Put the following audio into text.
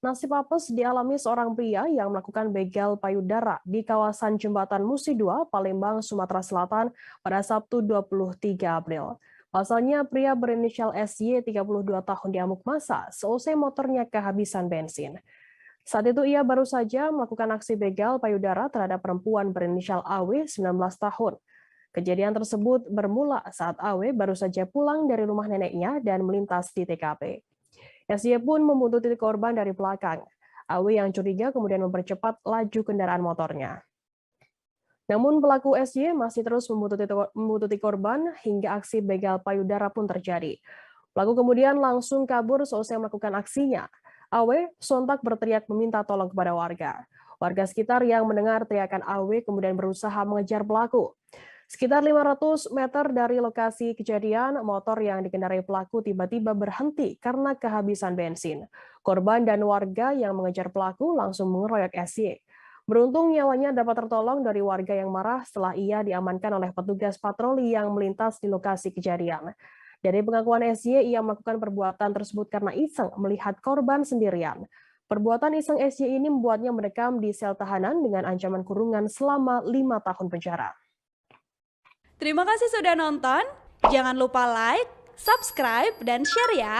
Nasib apes dialami seorang pria yang melakukan begal payudara di kawasan Jembatan Musi 2, Palembang, Sumatera Selatan pada Sabtu 23 April. Pasalnya, pria berinisial SY 32 tahun diamuk massa seusai motornya kehabisan bensin. Saat itu ia baru saja melakukan aksi begal payudara terhadap perempuan berinisial AW 19 tahun. Kejadian tersebut bermula saat AW baru saja pulang dari rumah neneknya dan melintas di TKP. SY pun membuntuti korban dari belakang. AW yang curiga kemudian mempercepat laju kendaraan motornya. Namun pelaku SY masih terus membuntuti korban hingga aksi begal payudara pun terjadi. Pelaku kemudian langsung kabur seusai melakukan aksinya. AW sontak berteriak meminta tolong kepada warga. Warga sekitar yang mendengar teriakan AW kemudian berusaha mengejar pelaku. Sekitar 500 meter dari lokasi kejadian, motor yang dikendarai pelaku tiba-tiba berhenti karena kehabisan bensin. Korban dan warga yang mengejar pelaku langsung mengeroyok SY. Beruntung nyawanya dapat tertolong dari warga yang marah setelah ia diamankan oleh petugas patroli yang melintas di lokasi kejadian. Dari pengakuan SY, ia melakukan perbuatan tersebut karena iseng melihat korban sendirian. Perbuatan iseng SY ini membuatnya mendekam di sel tahanan dengan ancaman kurungan selama 5 tahun penjara. Terima kasih sudah nonton. Jangan lupa like, subscribe, dan share ya.